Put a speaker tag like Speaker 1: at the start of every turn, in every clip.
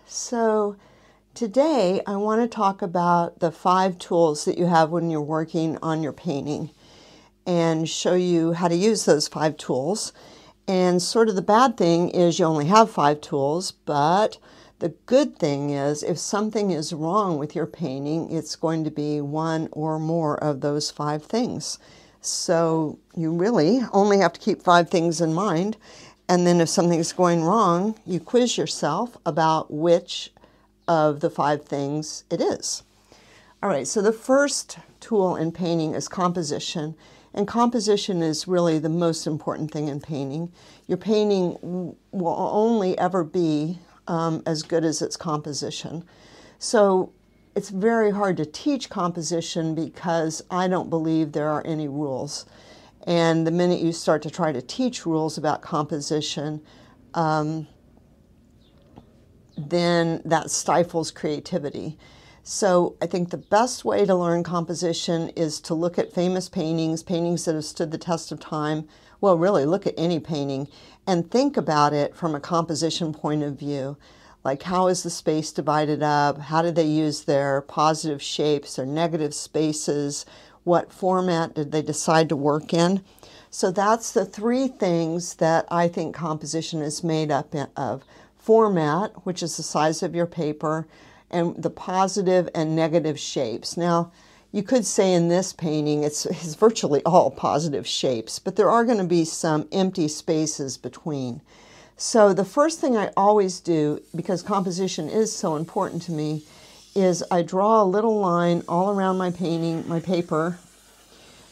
Speaker 1: So today I want to talk about the 5 tools that you have when you're working on your painting and show you how to use those 5 tools. And sort of the bad thing is you only have 5 tools, but the good thing is if something is wrong with your painting, it's going to be one or more of those 5 things. So you really only have to keep 5 things in mind. And then if something's going wrong, you quiz yourself about which of the 5 things it is. All right, so the first tool in painting is composition. And composition is really the most important thing in painting. Your painting will only ever be as good as its composition. So it's very hard to teach composition because I don't believe there are any rules. And the minute you start to try to teach rules about composition, then that stifles creativity. So I think the best way to learn composition is to look at famous paintings, paintings that have stood the test of time. Well, really look at any painting and think about it from a composition point of view. Like, how is the space divided up? How did they use their positive shapes or negative spaces? What format did they decide to work in? So that's the 3 things that I think composition is made up of. Format, which is the size of your paper, and the positive and negative shapes. Now, you could say in this painting it's virtually all positive shapes, but there are going to be some empty spaces between. So the first thing I always do, because composition is so important to me, is I draw a little line all around my painting, my paper,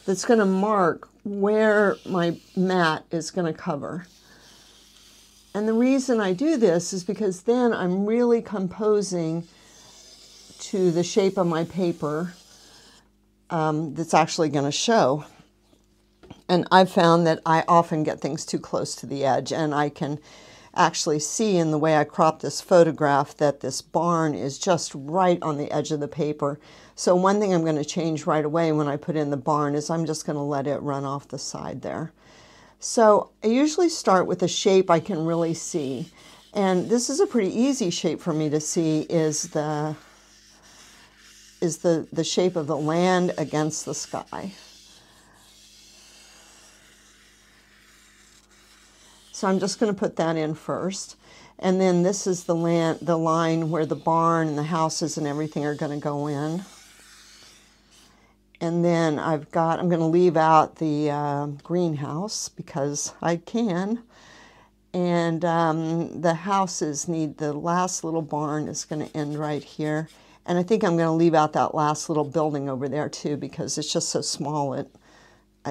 Speaker 1: that's going to mark where my mat is going to cover. And the reason I do this is because then I'm really composing to the shape of my paper that's actually going to show. And I've found that I often get things too close to the edge, and I can actually see in the way I crop this photograph that this barn is just right on the edge of the paper. So one thing I'm going to change right away when I put in the barn is I'm just going to let it run off the side there. So I usually start with a shape I can really see. And this is a pretty easy shape for me to see, is the shape of the land against the sky. So I'm just going to put that in first. And then this is the line where the barn and the houses and everything are going to go in. And then I'm going to leave out the greenhouse because I can. And the houses need, the last little barn is going to end right here. And I think I'm going to leave out that last little building over there too, because it's just so small it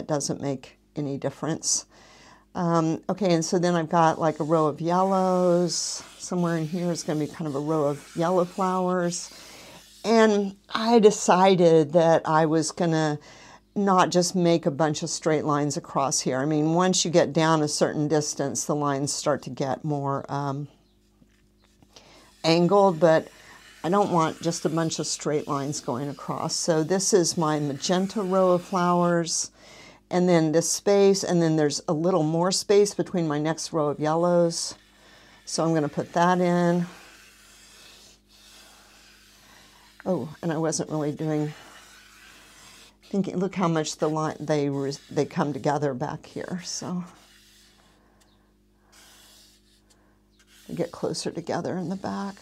Speaker 1: doesn't make any difference. Okay, and so then I've got like a row of yellows. Somewhere in here is going to be kind of a row of yellow flowers. And I decided that I was going to not just make a bunch of straight lines across here. I mean, once you get down a certain distance, the lines start to get more angled, but I don't want just a bunch of straight lines going across. So this is my magenta row of flowers. And then this space, and then there's a little more space between my next row of yellows. So I'm going to put that in. Oh, and I wasn't really thinking, look how much the line, they come together back here. So they get closer together in the back.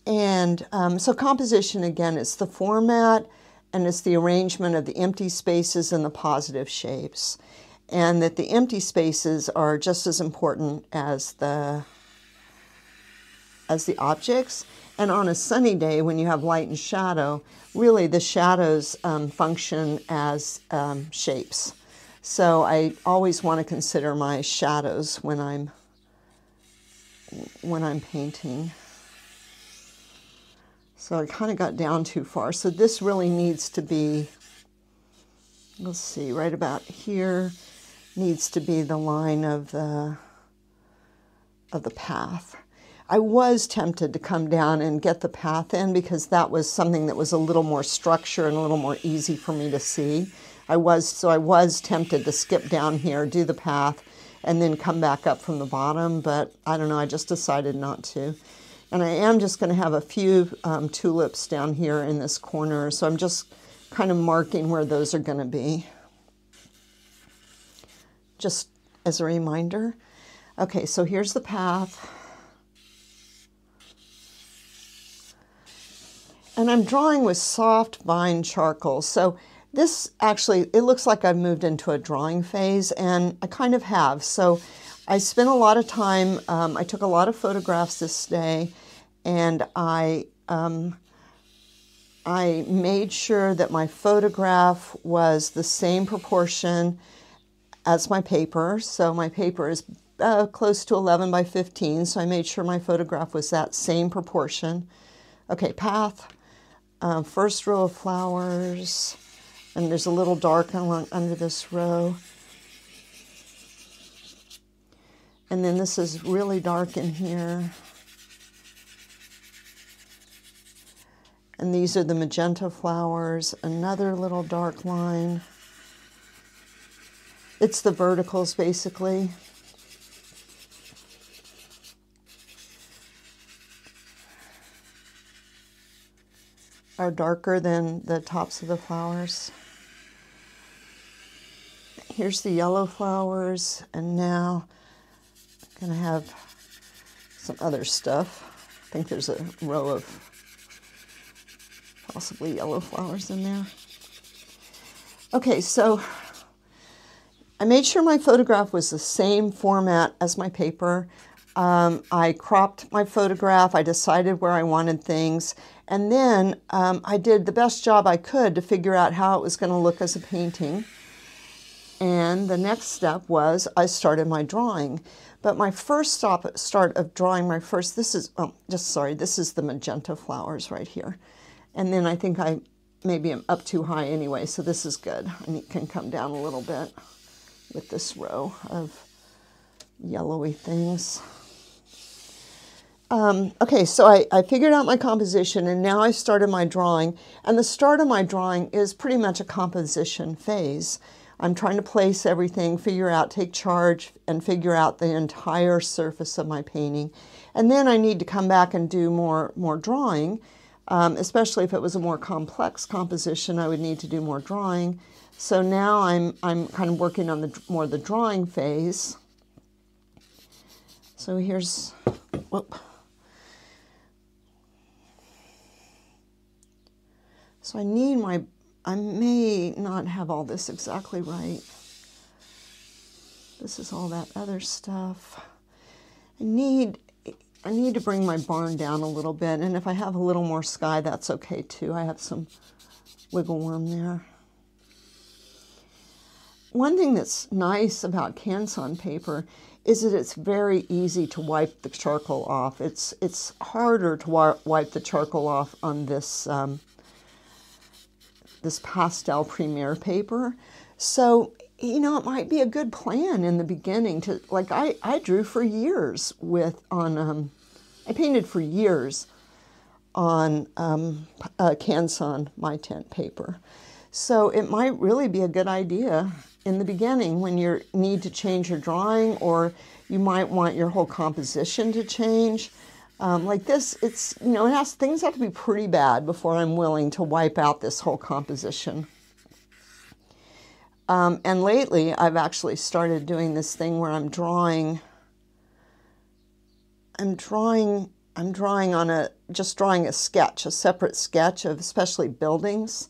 Speaker 1: And so composition, again, it's the format and it's the arrangement of the empty spaces and the positive shapes. And that the empty spaces are just as important as the objects. And on a sunny day when you have light and shadow, really the shadows function as shapes. So I always want to consider my shadows when I'm painting. So I kind of got down too far. So this really needs to be, let's see, right about here needs to be the line of the path. I was tempted to come down and get the path in because that was something that was a little more structure and a little more easy for me to see. So I was tempted to skip down here, do the path, and then come back up from the bottom, but I don't know, I just decided not to. And I am just going to have a few tulips down here in this corner, so I'm just kind of marking where those are going to be, just as a reminder. Okay, so here's the path. And I'm drawing with soft bind charcoal. So this actually, it looks like I've moved into a drawing phase, and I kind of have. So I spent a lot of time, I took a lot of photographs this day, and I made sure that my photograph was the same proportion as my paper. So my paper is close to 11 by 15, so I made sure my photograph was that same proportion. Okay, path. First row of flowers, and there's a little dark under this row. And then this is really dark in here. And these are the magenta flowers, another little dark line. It's the verticals, basically. Are darker than the tops of the flowers. Here's the yellow flowers, and now I'm going to have some other stuff. I think there's a row of possibly yellow flowers in there. Okay, so I made sure my photograph was the same format as my paper. I cropped my photograph, I decided where I wanted things, and then I did the best job I could to figure out how it was going to look as a painting. And the next step was I started my drawing. But my first start of drawing my first, this is the magenta flowers right here. And then I think I maybe am up too high anyway, so this is good. I can come down a little bit with this row of yellowy things. Okay, so I figured out my composition, and now I started my drawing. And the start of my drawing is pretty much a composition phase. I'm trying to place everything, take charge, and figure out the entire surface of my painting. And then I need to come back and do more drawing, especially if it was a more complex composition, I would need to do more drawing. So now I'm kind of working on the drawing phase. So here's, whoop. So I may not have all this exactly right. This is all that other stuff. I need to bring my barn down a little bit, and if I have a little more sky, that's okay too. I have some wiggle room there. One thing that's nice about Canson paper is that it's very easy to wipe the charcoal off. It's harder to wipe the charcoal off on this this Pastel Premier paper. So, you know, it might be a good plan in the beginning to, like, I drew for years I painted for years on Canson My Tent paper. So it might really be a good idea in the beginning when you need to change your drawing, or you might want your whole composition to change. Like this, it's, you know, things have to be pretty bad before I'm willing to wipe out this whole composition. And lately, I've actually started doing this thing where I'm drawing on just drawing a sketch, a separate sketch of especially buildings.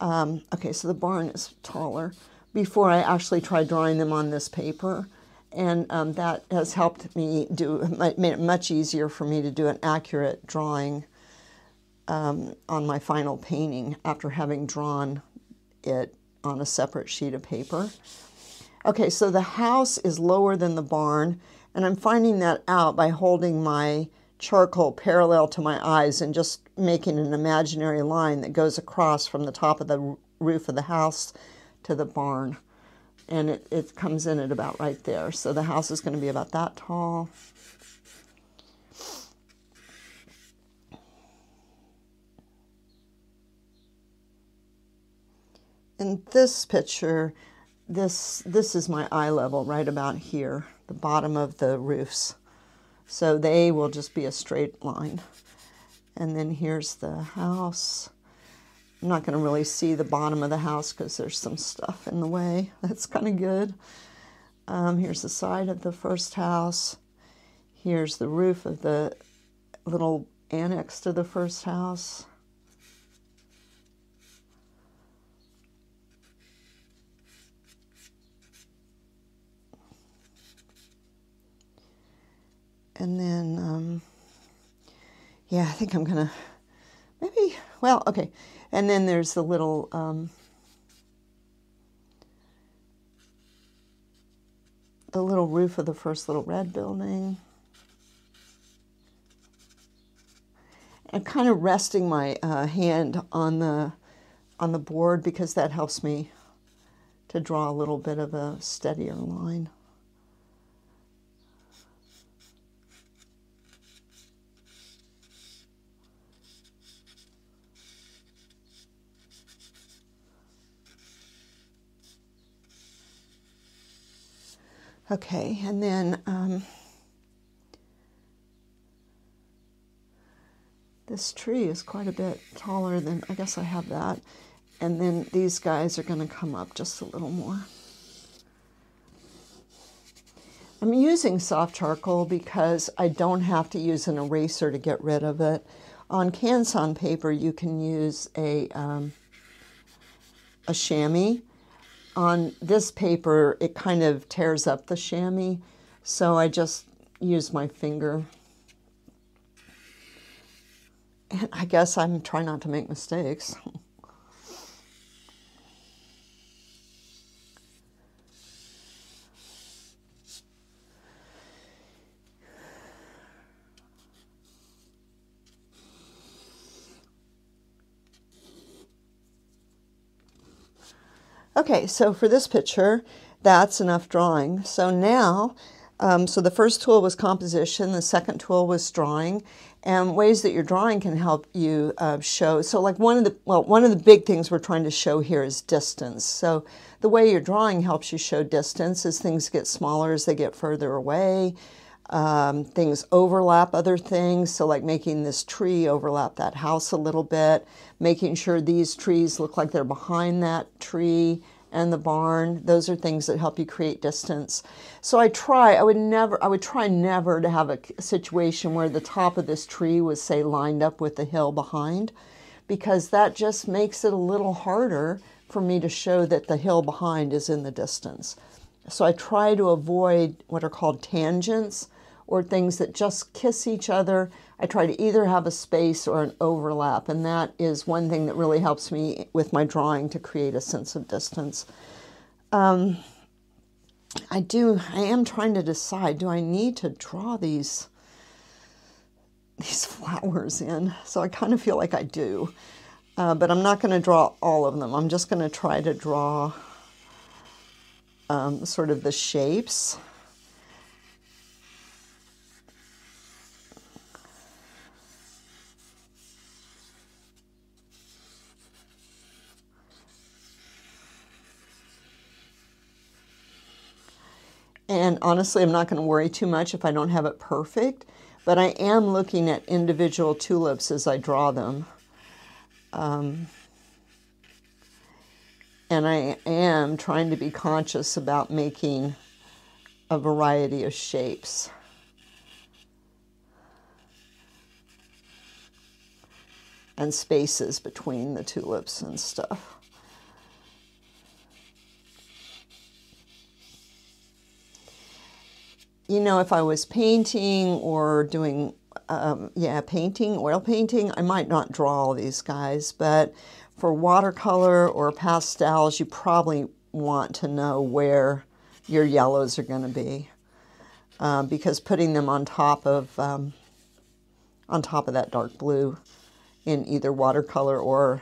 Speaker 1: Okay, so the barn is taller before I actually try drawing them on this paper. And that has helped me made it much easier for me to do an accurate drawing on my final painting after having drawn it on a separate sheet of paper. Okay, so the house is lower than the barn, and I'm finding that out by holding my charcoal parallel to my eyes and just making an imaginary line that goes across from the top of the roof of the house to the barn. And it comes in at about right there. So the house is going to be about that tall. In this picture, this is my eye level right about here, the bottom of the roofs. So they will just be a straight line. And then here's the house. I'm not going to really see the bottom of the house because there's some stuff in the way. That's kind of good. Here's the side of the first house. Here's the roof of the little annex to the first house. And then, yeah, I think I'm gonna, maybe, well, okay. And then there's the little, roof of the first little red building. I'm kind of resting my hand on the board because that helps me to draw a little bit of a steadier line. Okay, and then this tree is quite a bit taller than, I guess I have that. And then these guys are going to come up just a little more. I'm using soft charcoal because I don't have to use an eraser to get rid of it. On Canson paper, you can use a chamois. On this paper, it kind of tears up the chamois, so I just use my finger. And I guess I'm trying not to make mistakes. Okay, so for this picture, that's enough drawing. So now, so the first tool was composition, the second tool was drawing, and ways that your drawing can help you show. So like one of the big things we're trying to show here is distance. So the way your drawing helps you show distance is things get smaller as they get further away. Things overlap other things, so like making this tree overlap that house a little bit, making sure these trees look like they're behind that tree and the barn. Those are things that help you create distance. So I would try never to have a situation where the top of this tree was, say, lined up with the hill behind, because that just makes it a little harder for me to show that the hill behind is in the distance. So I try to avoid what are called tangents, or things that just kiss each other. I try to either have a space or an overlap, and that is one thing that really helps me with my drawing to create a sense of distance. I am trying to decide, do I need to draw these flowers in? So I kind of feel like I do, but I'm not going to draw all of them. I'm just going to try to draw sort of the shapes. And honestly, I'm not going to worry too much if I don't have it perfect, but I am looking at individual tulips as I draw them. And I am trying to be conscious about making a variety of shapes. And spaces between the tulips and stuff. You know, if I was painting or doing, painting, oil painting, I might not draw all these guys, but for watercolor or pastels, you probably want to know where your yellows are going to be, because putting them on top of that dark blue in either watercolor or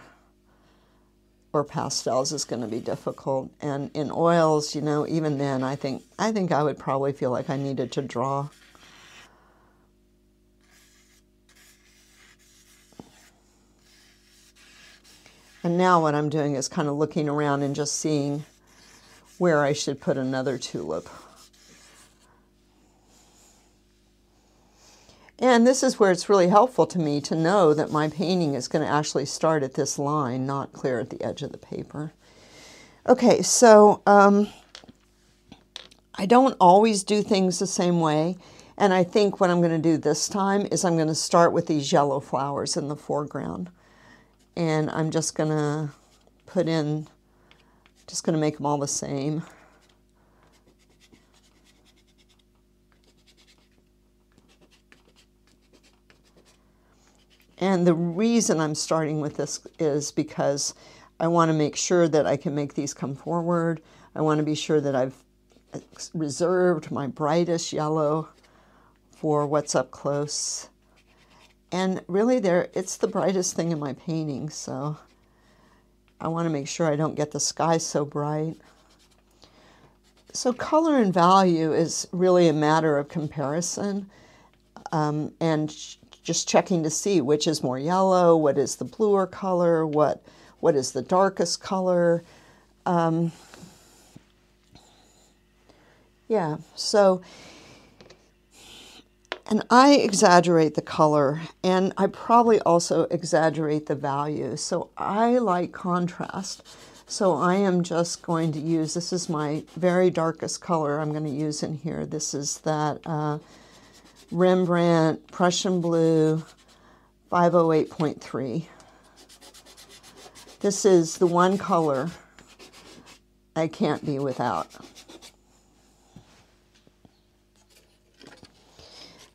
Speaker 1: pastels is going to be difficult. And in oils, you know, even then, I think I would probably feel like I needed to draw. And now what I'm doing is kind of looking around and just seeing where I should put another tulip. And this is where it's really helpful to me to know that my painting is going to actually start at this line, not clear at the edge of the paper. Okay, so I don't always do things the same way. And I think what I'm going to do this time is I'm going to start with these yellow flowers in the foreground. And I'm just going to put in, just going to make them all the same. And the reason I'm starting with this is because I want to make sure that I can make these come forward. I want to be sure that I've reserved my brightest yellow for what's up close. And really it's the brightest thing in my painting, so I want to make sure I don't get the sky so bright. So color and value is really a matter of comparison, and just checking to see which is more yellow, what is the bluer color, what is the darkest color. Yeah, so, and I exaggerate the color, and I probably also exaggerate the value. So I like contrast. So I am just going to use, this is my very darkest color I'm going to use in here. This is that Rembrandt Prussian Blue 508.3. This is the one color I can't be without.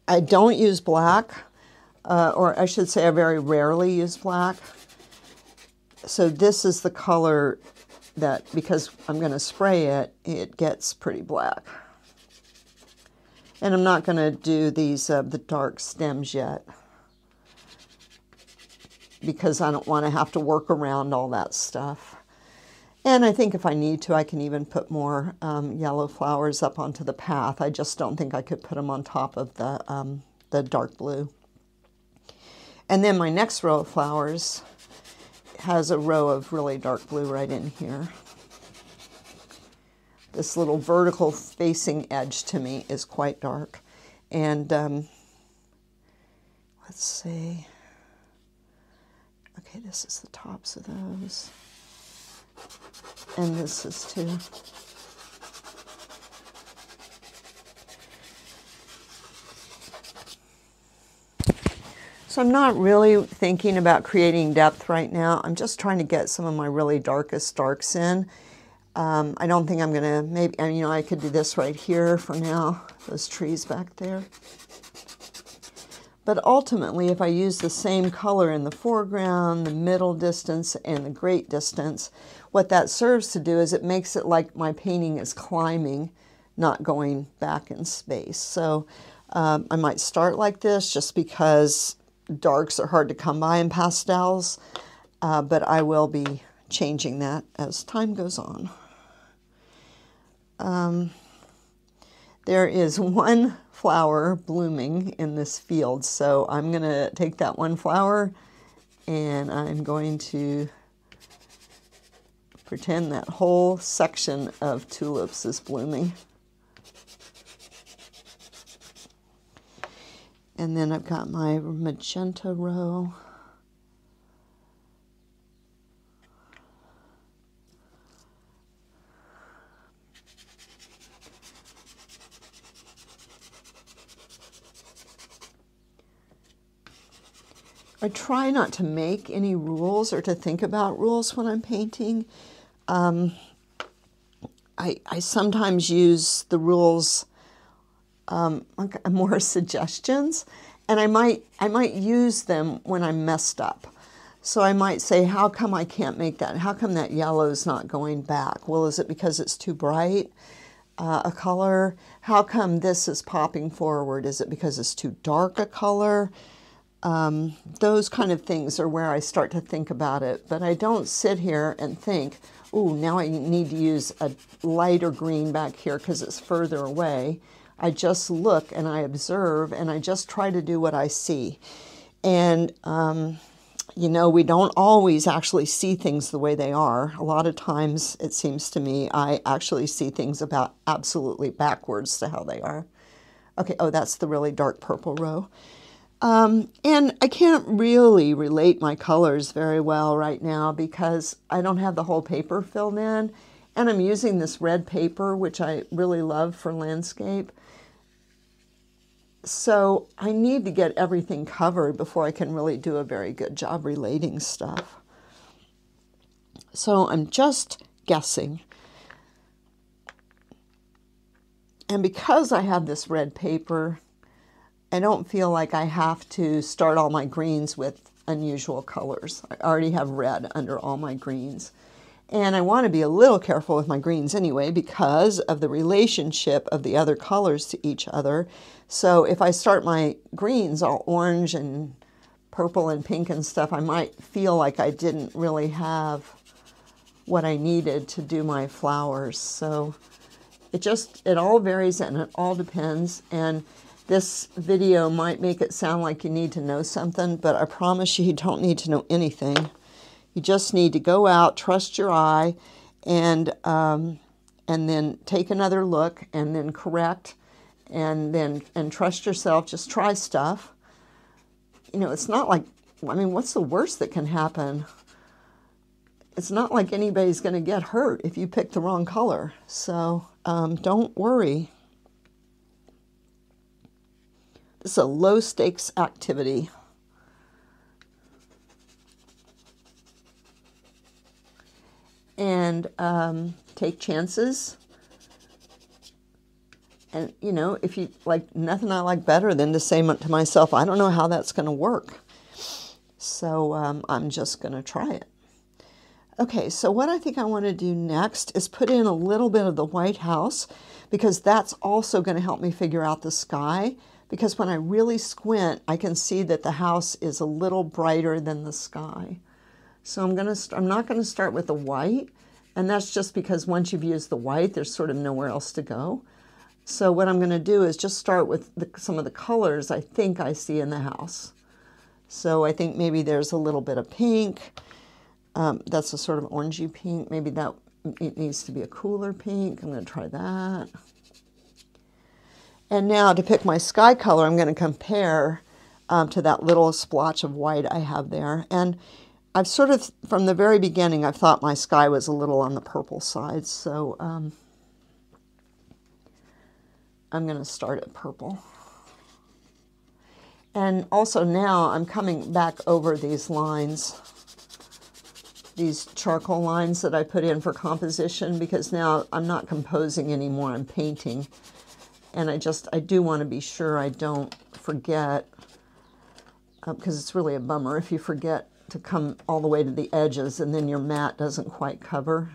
Speaker 1: I don't use black, or I should say I very rarely use black. So this is the color that, because I'm going to spray it, it gets pretty black. And I'm not going to do these, the dark stems yet, because I don't want to have to work around all that stuff. And I think if I need to, I can even put more yellow flowers up onto the path. I just don't think I could put them on top of the dark blue. And then my next row of flowers has a row of really dark blue right in here. This little vertical facing edge to me is quite dark. And let's see. Okay, this is the tops of those. And this is too. So I'm not really thinking about creating depth right now. I'm just trying to get some of my really darkest darks in. I don't think I'm going to, maybe, you know, I could do this right here for now, those trees back there. But ultimately, if I use the same color in the foreground, the middle distance, and the great distance, what that serves to do is it makes it like my painting is climbing, not going back in space. So I might start like this just because darks are hard to come by in pastels, but I will be changing that as time goes on. There is one flower blooming in this field, so I'm going to take that one flower and I'm going to pretend that whole section of tulips is blooming. And then I've got my magenta row. I try not to make any rules or to think about rules when I'm painting. I sometimes use the rules more suggestions, and I might use them when I'm messed up. So I might say, how come I can't make that? How come that yellow is not going back? Well, is it because it's too bright a color? How come this is popping forward? Is it because it's too dark a color? Those kind of things are where I start to think about it, but I don't sit here and think, ooh, now I need to use a lighter green back here because it's further away. I just look and I observe and I just try to do what I see. And you know, we don't always actually see things the way they are. A lot of times, it seems to me, I actually see things about absolutely backwards to how they are. Okay, oh, that's the really dark purple row. And I can't really relate my colors very well right now because I don't have the whole paper filled in. And I'm using this red paper, which I really love for landscape. So I need to get everything covered before I can really do a very good job relating stuff. So I'm just guessing. And because I have this red paper, I don't feel like I have to start all my greens with unusual colors. I already have red under all my greens. And I want to be a little careful with my greens anyway because of the relationship of the other colors to each other. So if I start my greens all orange and purple and pink and stuff, I might feel like I didn't really have what I needed to do my flowers. So it all varies and it all depends. And this video might make it sound like you need to know something, but I promise you don't need to know anything. You just need to go out, trust your eye, and then take another look, and then correct, and trust yourself. Just try stuff. You know, it's not like, I mean, what's the worst that can happen? It's not like anybody's going to get hurt if you pick the wrong color. So don't worry. This is a low stakes activity. And take chances. And, you know, if you like, nothing I like better than to say to myself, I don't know how that's going to work. So I'm just going to try it. Okay, so what I think I want to do next is put in a little bit of the White House, because that's also going to help me figure out the sky. Because when I really squint, I can see that the house is a little brighter than the sky. So I'm not going to start with the white, and that's just because once you've used the white, there's sort of nowhere else to go. So what I'm going to do is just start with some of the colors I think I see in the house. So I think maybe there's a little bit of pink. That's a sort of orangey pink. Maybe it needs to be a cooler pink. I'm going to try that. And now to pick my sky color, I'm going to compare to that little splotch of white I have there. And I've sort of, from the very beginning, I've thought my sky was a little on the purple side. So I'm going to start at purple. And also now I'm coming back over these lines, these charcoal lines that I put in for composition, because now I'm not composing anymore, I'm painting. And I do want to be sure I don't forget, because it's really a bummer if you forget to come all the way to the edges and then your mat doesn't quite cover,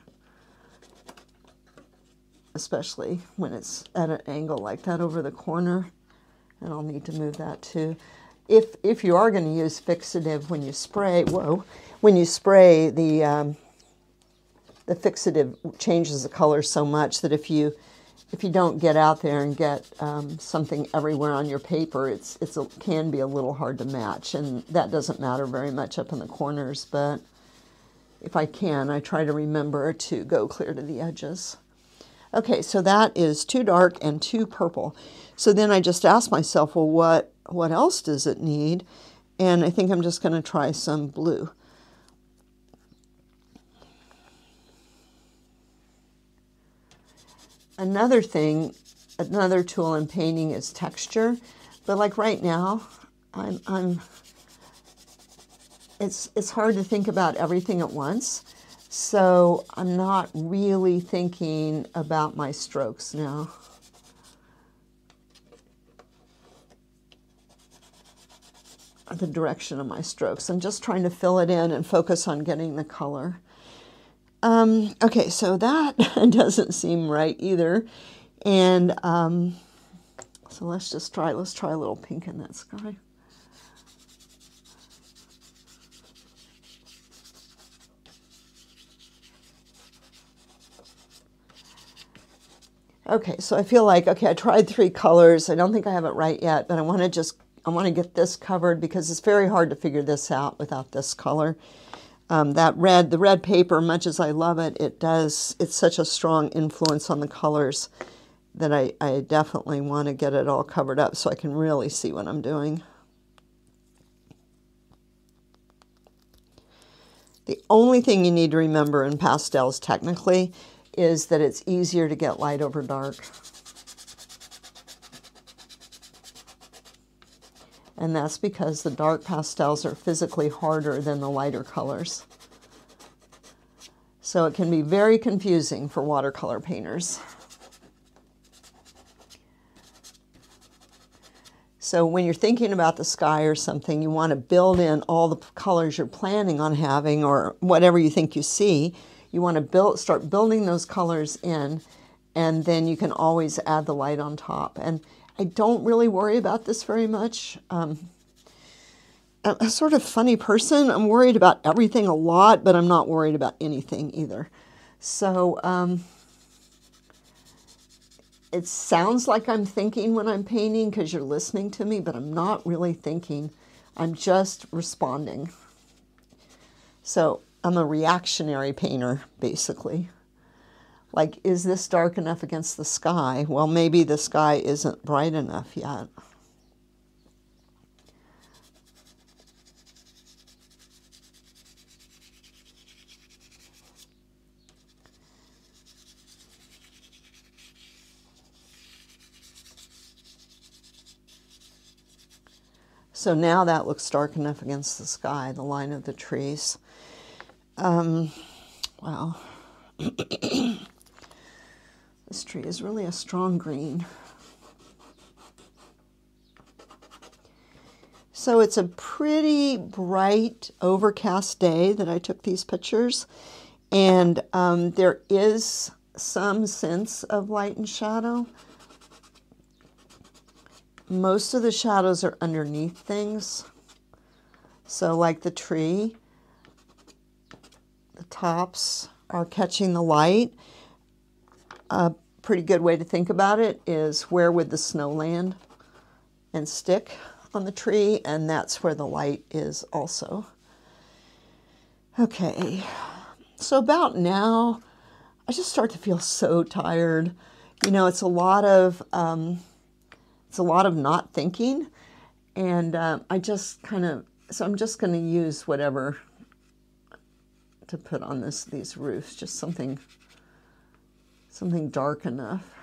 Speaker 1: especially when it's at an angle like that over the corner. And I'll need to move that too. If you are going to use fixative when you spray, when you spray, the fixative changes the color so much that if you don't get out there and get something everywhere on your paper, it can be a little hard to match, and that doesn't matter very much up in the corners, but if I can, I try to remember to go clear to the edges. Okay, so that is too dark and too purple. So then I just ask myself, well, what else does it need? And I think I'm just going to try some blue. Another thing, another tool in painting is texture. But like right now, it's hard to think about everything at once. So I'm not really thinking about my strokes now. The direction of my strokes. I'm just trying to fill it in and focus on getting the color. Okay, so that doesn't seem right either. And so let's try a little pink in that sky. Okay, so I feel like, okay, I tried 3 colors. I don't think I have it right yet, but I want I want to get this covered because it's very hard to figure this out without this color. The red paper, much as I love it, it's such a strong influence on the colors that I definitely want to get it all covered up so I can really see what I'm doing. The only thing you need to remember in pastels technically is that it's easier to get light over dark. And that's because the dark pastels are physically harder than the lighter colors. So it can be very confusing for watercolor painters. So when you're thinking about the sky or something, you want to build in all the colors you're planning on having, or whatever you think you see. You want to start building those colors in, and then you can always add the light on top. And I don't really worry about this very much. I'm a sort of funny person. I'm worried about everything a lot, but I'm not worried about anything either. So it sounds like I'm thinking when I'm painting because you're listening to me, but I'm not really thinking. I'm just responding. So I'm a reactionary painter, basically. Like, is this dark enough against the sky? Well, maybe the sky isn't bright enough yet. So now that looks dark enough against the sky, the line of the trees. Wow. This tree is really a strong green. So it's a pretty bright, overcast day that I took these pictures. And there is some sense of light and shadow. Most of the shadows are underneath things. So like the tree, the tops are catching the light. A pretty good way to think about it is, where would the snow land and stick on the tree? And that's where the light is also. Okay, so about now, I just start to feel so tired. You know, it's a lot of not thinking, and I'm just going to use whatever to put on these roofs, just something dark enough.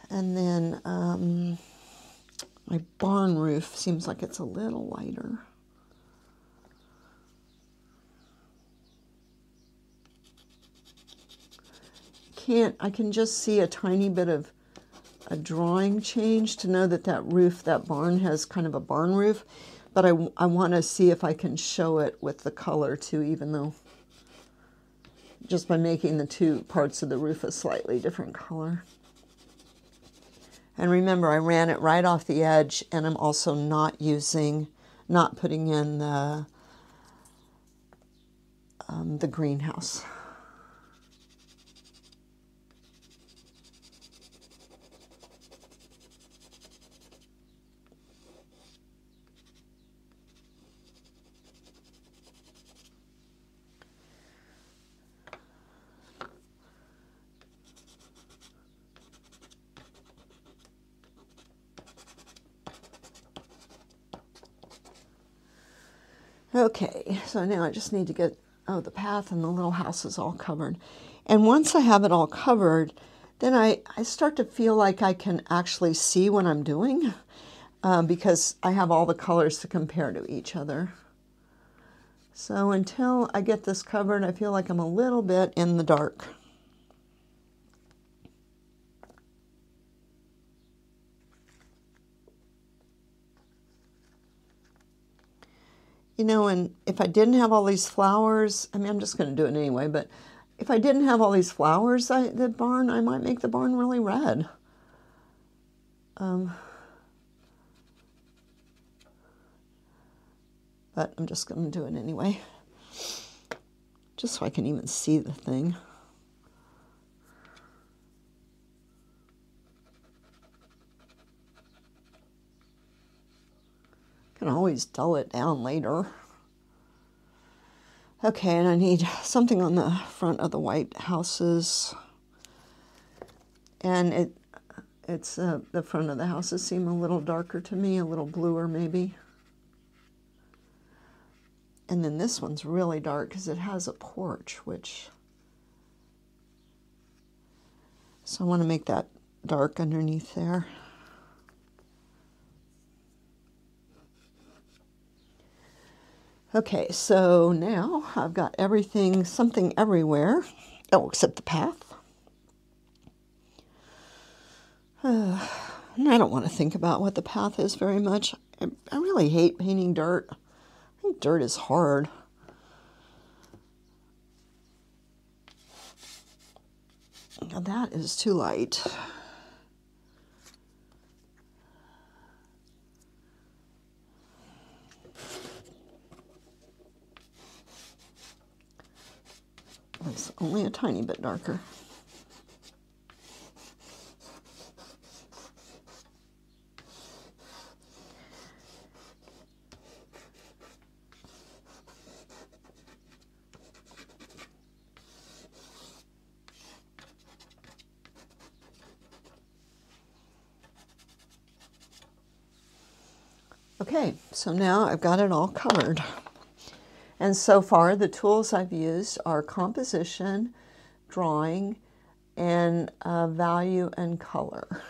Speaker 1: And then my barn roof seems like it's a little lighter. I can just see a tiny bit of a drawing change to know that that barn has kind of a barn roof, but I want to see if I can show it with the color too, even though just by making the two parts of the roof a slightly different color. And remember, I ran it right off the edge, and I'm also not putting in the greenhouse. Okay, so now I just need to get, the path and the little house is all covered. And once I have it all covered, then I start to feel like I can actually see what I'm doing because I have all the colors to compare to each other. So until I get this covered, I feel like I'm a little bit in the dark. You know, and if I didn't have all these flowers, I mean, I'm just going to do it anyway, but if I didn't have all these flowers, I might make the barn really red. But I'm just going to do it anyway, just so I can even see the thing. Can always dull it down later. Okay, and I need something on the front of the white houses. And it's the front of the houses seem a little darker to me, a little bluer maybe. And then this one's really dark because it has a porch, so I want to make that dark underneath there. Okay, so now I've got everything, something everywhere. Oh, except the path. And I don't want to think about what the path is very much. I really hate painting dirt. I think dirt is hard. Now that is too light. It's only a tiny bit darker. Okay, so now I've got it all covered. And so far the tools I've used are composition, drawing, and value and color.